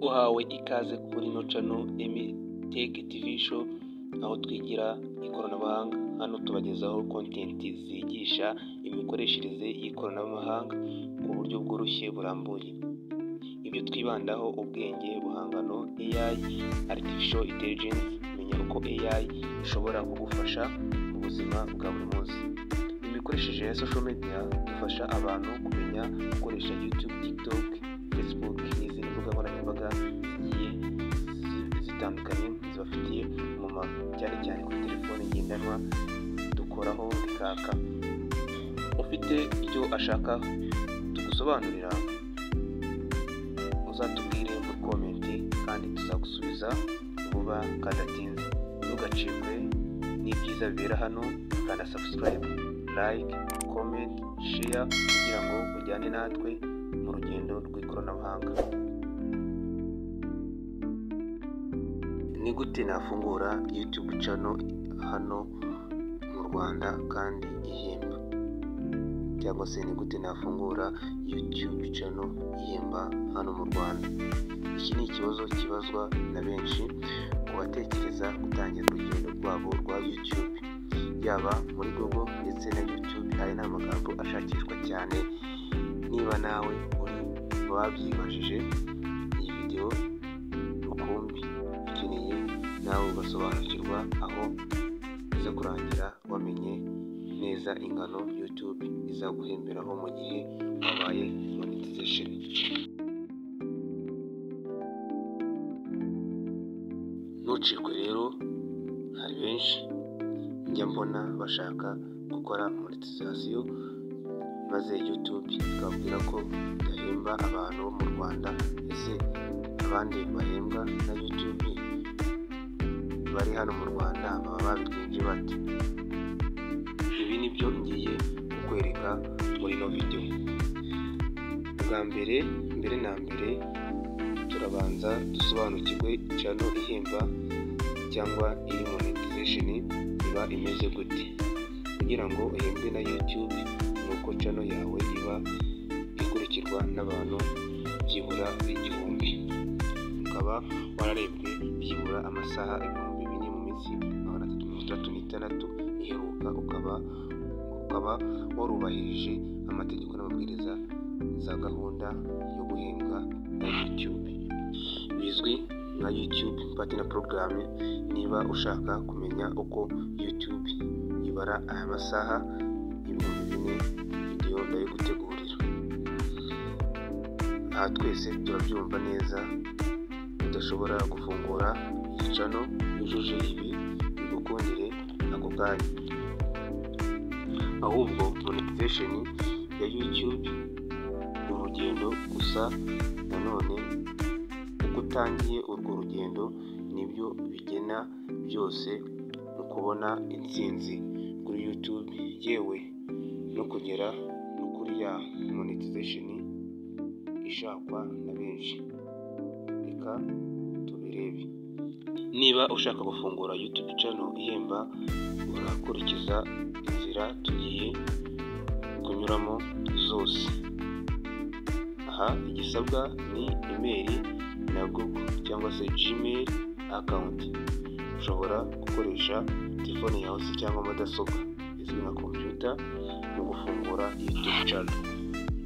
Uhawe ikaze kuri no channel Tech TV Show, aho twigira ikoranabuhanga. Hano tubagezaho content zigisha imikoreshereze y'ikoranabuhanga ku buryo bworoshye burambuye. Ibyo twibandaho ubwenge buhangano AI, Artificial Intelligence, menya uko AI ishobora kugufasha mu buzima bwa buri munsi. Imikoreshereze ya social media ifasha abantu kumenya gukoresha YouTube, TikTok, Facebook n'izindi mbuga nkoranyambaga zigiye zitandukanye zibafitiye umumaro, cyane cyane kuri telefone ngendanwa dukoraho bikaka. Ufite icyo ashaka tugusobanurira, uzatubwire muri comment kandi tuzagusubiza vuba kadatinze. Ntugacikwe n'ibyiza bibera hano, kandi subscribe, like, comment, share kugira ngo ujyane natwe mu rugendo rw'ikoranabuhanga. Ni gute nafungura YouTube channel hano mu Rwanda kandi ihemba? Cyangwa se ni gute nafungura YouTube channel ihemba hano mu Rwanda? Iki ni ikibazo kibazwa na benshi ku batekereza gutangira urugendo rwabo rwa YouTube, yaba muri Google ndetse na YouTube. Aya ni amagambo ashakishwa cyane. Niba nawe uri wabyibajije, iyi video rukumbi ukeneye nawe ugasobanukirwa aho iza kurangira wamenye neza ingano YouTube izaguhemberaho mu gihe wabaye monetization. Ntucikwe rero, hari benshi njya mbona bashaka gukora monetization maze YouTube ikabwira ko idahemba abantu bo mu Rwanda. Ese abandi bahembwa na YouTube bari hano mu Rwanda baba babigenje bate? Ibi nibyo ngiye kukwereka muri no video. Bwa mbere na mbere turabanza dusobanukirwe channel ihemba cyangwa iri monetization iba imeze gute. Kugira ngo uhembwe na YouTube nuko channel yawe iba ikurikirwa n'abantu byibura 1000, ukaba wararebwe byibura amasaha 2000 mu minsi 336 iheruka, ukaba warubahirije amategeko n'amabwiriza za gahunda yo guhembwa na YouTube bizwi nka YouTube Partner Program. Niba ushaka kumenya uko YouTube ibara aya masaha 4000, video ndayo gutegurira. Aha twese turabyumva neza, udashobora gufungura iyi channel yujuje ibi bigukundire ako kanya. Ahubwo monetization ya YouTube urugendo gusa. Nanone uko utangiye urwo rugendo nibyo bigena byose mu kubona intsinzi kuri YouTube, yewe no kugera no kuri ya monetization ishakwa na benshi. Reka tubirebe. Niba ushaka gufungura YouTube channel ihemba, urakurikiza inzira tugiye kunyuramo zose. Aha igisabwa ni email na Google cyangwa se Gmail account. Ushobora gukoresha telefone yawe cyangwa mudasobwa izwi nka computer mu gufungura YouTube channel.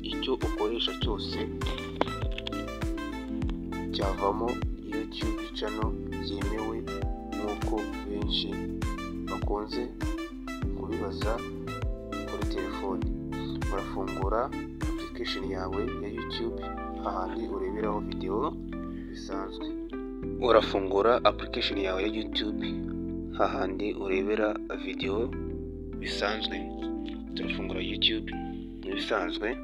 Icyo ukoresha cyose cyavamo YouTube channel yemewe, nk'uko benshi bakunze kubibaza kuri telefone. Urafungura application yawe ya YouTube, ahandi ureberaho video bisanzwe. Urafungura application yawe ya YouTube, ahandi urebera video bisanzwe. Turafungura YouTube bisanzwe.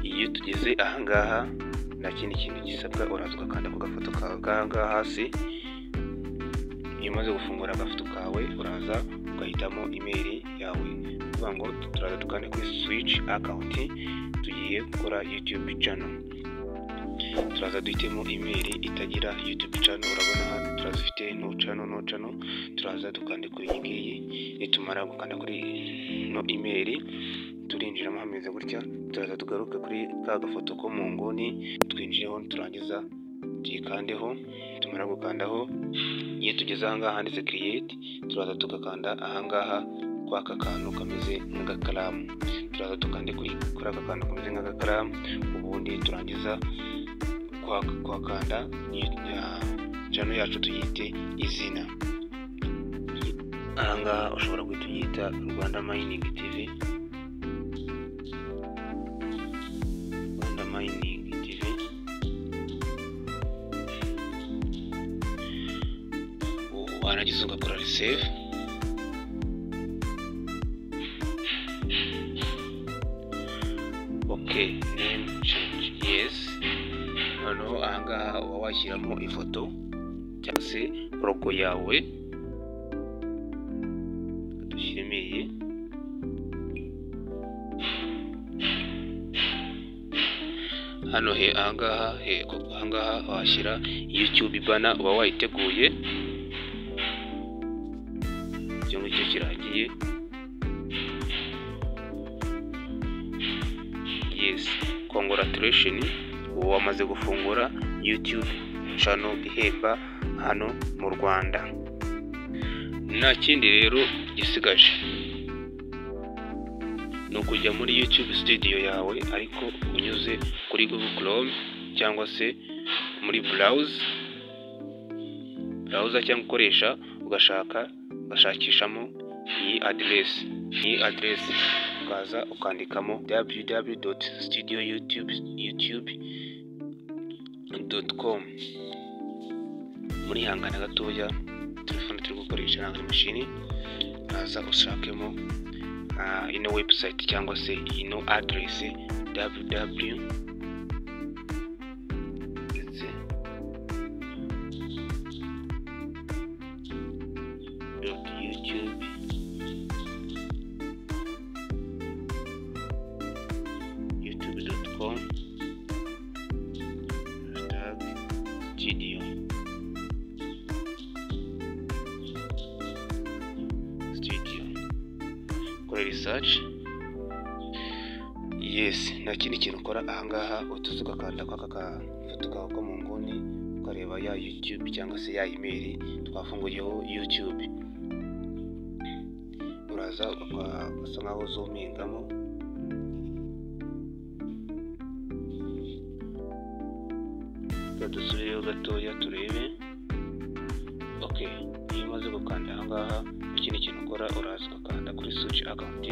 Iyo tugeze ahangaha nta kindi kintu gisabwa, uraza ugakanda ku gafoto kawe kahangaha hasi. Iyo umaze gufungura agafoto kawe, uraza ugahitamo email yawe, kuvuga ngo turaza dukande kuri switch account, tugiye gukora YouTube channel. turaza duhitemo email itagira YouTube channel. Urabona hano turazifite no channel, turaza dukande kuri iyi ngiyi. Nitumara gukanda kuri no email turinjiramo hameze gutya, turaza tugaruke kuri ka gafoto ko mu nguni twinjireho, turangiza tuyikandeho. Tumara gukandaho, iyo tugeze ahangaha handitse create, turaza tugakanda ahangaha kwa aka kantu kameze nk'agakaramu, turaza dukande kuri aka kantu kameze nk'agakaramu, ubundi turangiza kwakanda channel yacu tuyite izina. Ahangaha ushobora guhita uyita Rwanda Mining TV, Rwanda Mining TV. Warangiza ugakora save. Okay, name change, yes. Noneho ahangaha uba washyiramo ifoto cyangwa se logo yawe, dushyiremeye. Hano ahangaha washyira YouTube banner uba wayiteguye. Icyo ngicyo kirangiye. Yes, congratulations, wamaze gufungura YouTube channel ihemba hano mu Rwanda. Nta kindi rero gisigaje, no kujya muri YouTube studio yawe ariko unyuze kuri Google Chrome cyangwa se muri browser cyangwa ukoresha ugashakishamo iyi address, ukaza ukandikamo www.studioyoutube.com. muri hangana gatoya telefone turi gukoresha nanga machine, ukaza ushakemo ino website cyangwa se ino address youtube.com studio. Kora research. Yes, nta kindi kintu ukora ahangaha, utuze ugakanda kwa gafoto kawe ko mu nguni, ukareba ya YouTube cyangwa se ya email twafunguyeho YouTube. Uraza ugasa nkaho zoomingamo. Dusubireho gatoya turebe. Okay, iyo umaze gukanda ahangaha, ikindi kintu ukora uraza ugakanda kuri switch account.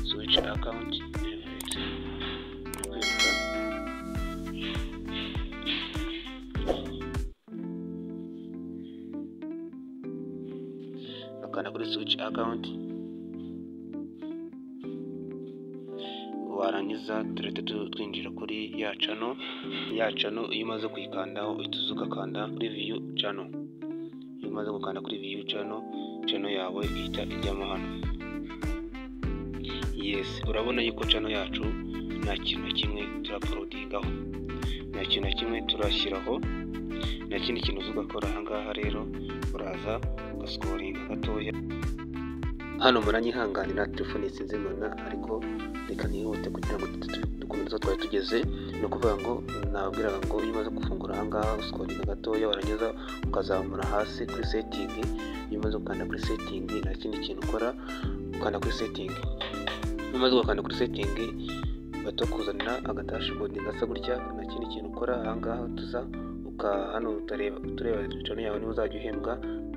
Switch account ukanda kuri switch account. Warangiza turete twinjira kuri ya channel. Iyo umaze kuyikandaho uhita ugakanda kuri view channel. Iyo umaze gukanda kuri view channel yawe ihita ijyamo hano. Yes, urabona yuko channel yacu nta kintu na kimwe turaploadingaho, nta kintu na kimwe turashyiraho, nta kindi kintu uzugakora. Ahangaha rero uraza ugascrollinga gatoya. Hano muranyihanganira telefone sinzimana, ariko reka nihute kugira ngo dukomeze twari tugeze. No kuvuga ngo nabwiraga ngo iyo umaze gufungura ahangaha uscrollinga gatoya, warangiza ukazamura hasi kuri setting. Iyo umaze gukanda kuri setting, nta kindi kintu ukora, ukanda kuri setting. Umaze gukanda kuri setting bato kuzanira agatashboard gasa gutya. Nta kindi kintu ukora ahangaha, tuza hano tureba channel yawe niba uzajya uhembwa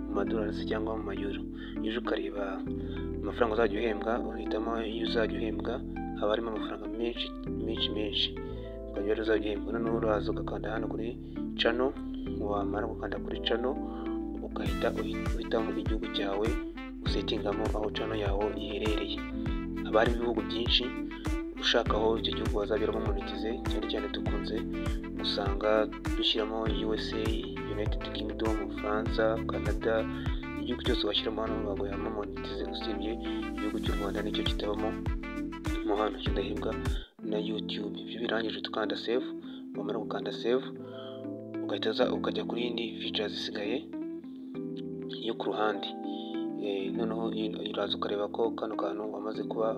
mu madolari cyangwa mu mayuro. Iyo ukareba amafaranga uzajya uhembwa, uhitamo iyo uzajya uhembwa, haba harimo amafaranga menshi ukajya uzajya uhembwa. Noneho uraza ugakanda hano kuri channel. Wamara gukanda kuri channel ugahita uhitamo igihugu cyawe, usetingamo aho channel yawe iherereye. Haba hari ibihugu byinshi ushaka aho icyo gihugu wazabiramo monetize. Cyane dukunze usanga dushyiramo USA, United Kingdom, France, Canada, igihugu cyose washyiramo hano baguhamo monetize, usibye igihugu cy'u Rwanda nicyo kitabamo mo hano, kidahembwa na YouTube. Ibyo birangije tukanda save, wamara gukanda save ugahita ukajya kuri indi features zisigaye yo ku ruhande. Noneho uraza ukareba ko kano kantu wamaze kuba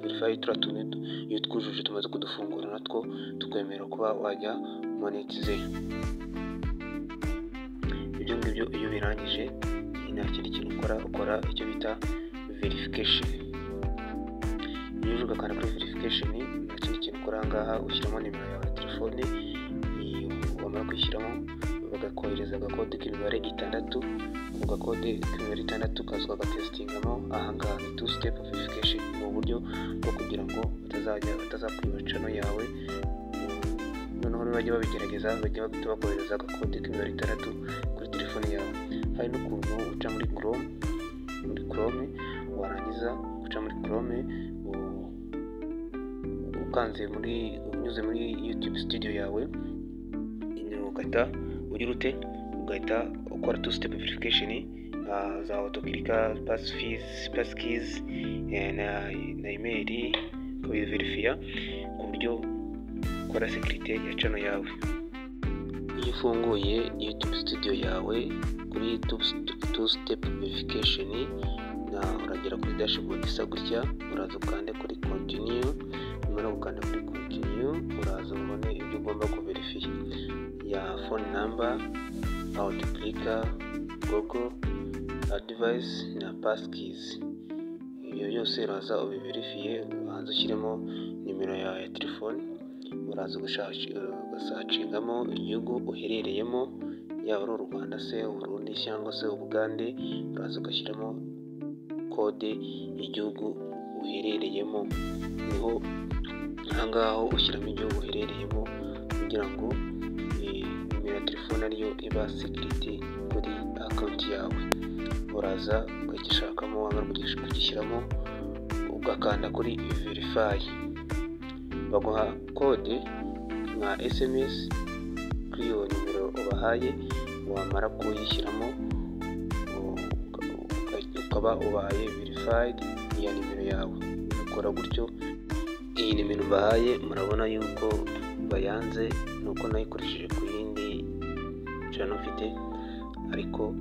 verify, turiya tuntu iyo twujuje tumaze kudufungura natwo tukwemera kuba wajya monetize. Ibyo ngibyo iyo birangije nta kindi kintu ukora icyo bita verification. Iyo uje ugakanda kuri verification nta kindi kintu ukora ngaha, ushyiramo nimero yawe ya telefone, wamara kwishyiramo bagakohereza agakode k'imibare 6, mu gakode k'imibare 6 kaza ugatesitingamo. Ahangaha ni 2 step verification, mu buryo bwo kugira ngo batazakwiba channel yawe. Noneho bajya babigerageza, bajya bakohereza agakode k'imibare 6 kuri telefone yawe. Hari n'ukuntu uca muri Chrome, warangiza uca muri Chrome unyuze muri YouTube studio yawe, ugahita ugira ugahita ukora 2 step verification za autoclicker, passkeys na email kubiverifya ku buryo ukora security ya channel yawe. Iyo ufunguye YouTube studio yawe kuri 2 step verification, uragera kuri dashboard isa gutya, uraza ukande kuri continue. Nyuma gukanda kuri continue uraza ubone ibyo ugomba kuverifya ya phone number, autoclicker, Google advice na passkeys. Iyo yose uraza ubiverifye, ubanza ushyiremo nimero yawe ya telefone, uraza ugasacingamo igihugu uherereyemo, yaba ari u Rwanda se, u Burundi cyangwa se Ubugande, uraza ugashyiramo kode y'igihugu uherereyemo. Niho ahangaho ushyiramo igihugu uherereyemo kugira ngo nimero ya telefone ariyo iba security kuri account yawe. Uraza ukagishakamo, wamara kugishyiramo ugakanda kuri verify, baguha kode nka SMS kuri iyo nimero ubahaye. Wamara kuyishyiramo ukaba ubaye verified ya nimero yawe. Ukora gutyo. Iyi nimero bahaye murabona yuko bayanze, nuko nayikoresheje ku yindi channel mfite, ariko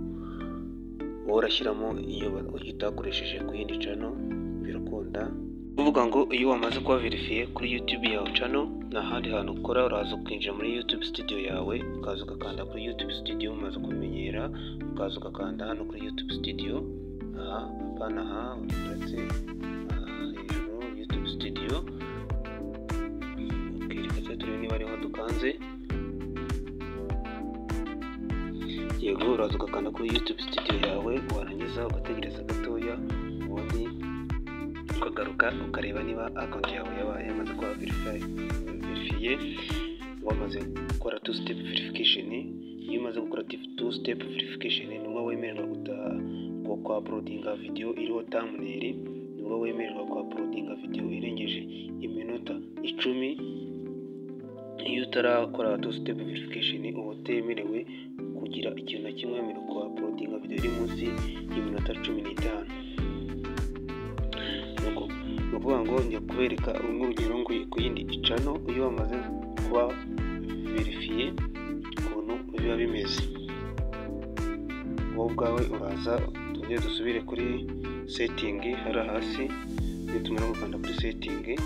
wowe urashyiramo iyo utakoresheje ku yindi channel birakunda. Uvuga ngo iyo wamaze kuba verifiye kuri YouTube yawe channel, nta handi hantu ukora, uraza ukinjira muri YouTube studio yawe, ukaza ugakanda kuri YouTube studio, umaze kumenyera ukaza ugakanda hano kuri YouTube studio. Apana aha ndetse hejuru YouTube studio. Reka turebe niba ariho dukanze. Yego, uraza ugakanda kuri YouTube studio yawe, warangiza ugategereza gatoya, ubundi ukagaruka ukareba niba account yawe yabaye yamaze kuba verifiye. Wamaze gukora 2 step verification. Iyo umaze gukora 2 step verification nibwo wemererwa kwa uploadinga video iriho thumbnail, nibwo wemererwa kwa uploadinga video irengeje iminota 10. Iyo utarakora 2 step verification uba utemerewe kugira ikintu na kimwe wemererwa kwa uploadinga video iri munsi y'iminota 15. Nuko uvuga ngo njya kubereka urugero ngo ku yindi channel iyo wamaze kuba verifiye ukuntu biba bimeze. Wowe ubwawe uraza tujye dusubire kuri setting hari hasi, nitumara gukanda kuri setting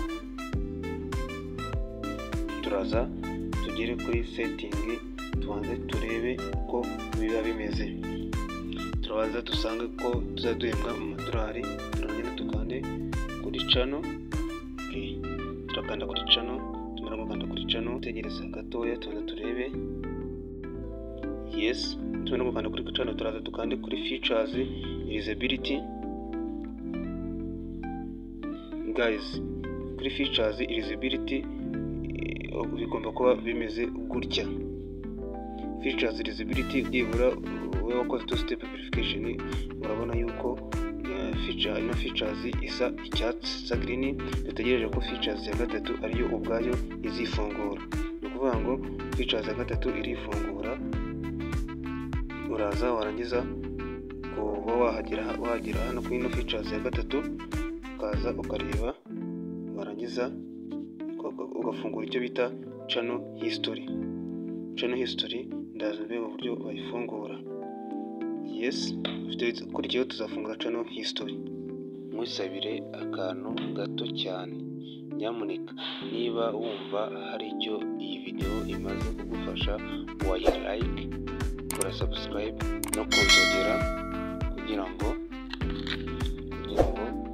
turaza tugere kuri setting, tubanze turebe uko biba bimeze. Turabaza dusange ko tuzaduhembwa mu madolari, turongera tukande kuri channel. Turakanda kuri channel, tumara gukanda kuri channel tegereza gatoya tubanze turebe. Yes, tumara gukanda kuri channel turaza tukande kuri features usability. Guys, kuri features usability bigomba kuba bimeze gutya. Features usability byibura wowe wakoze 2 step verification, urabona yuko features isa icyatsi sa green. Dutegereje ko features ya gatatu ariyo ubwayo izifungura. Ni ukuvuga ngo features ya gatatu irifungura. Uraza warangiza kuba wahagera hano kuri ino features ya gatatu, ukaza ukareba, warangiza ugafungura icyo bita channel history. Channel history ndaza mbega uburyo bayifungura. Yes, ukurikiyeho tuzafungura channel history. Musabire akantu gato cyane, nyamuneka niba wumva hari icyo iyi video imaze kugufasha, wayi like, kora subscribe no kunzogera kugira ngo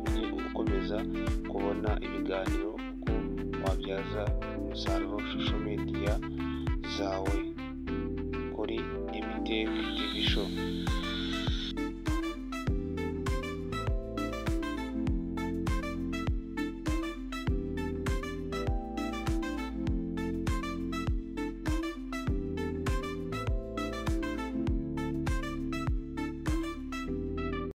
ujye ukomeza kubona ibiganiro uko wabyaza umusaruro social media zawe kuri Emitech TV Show.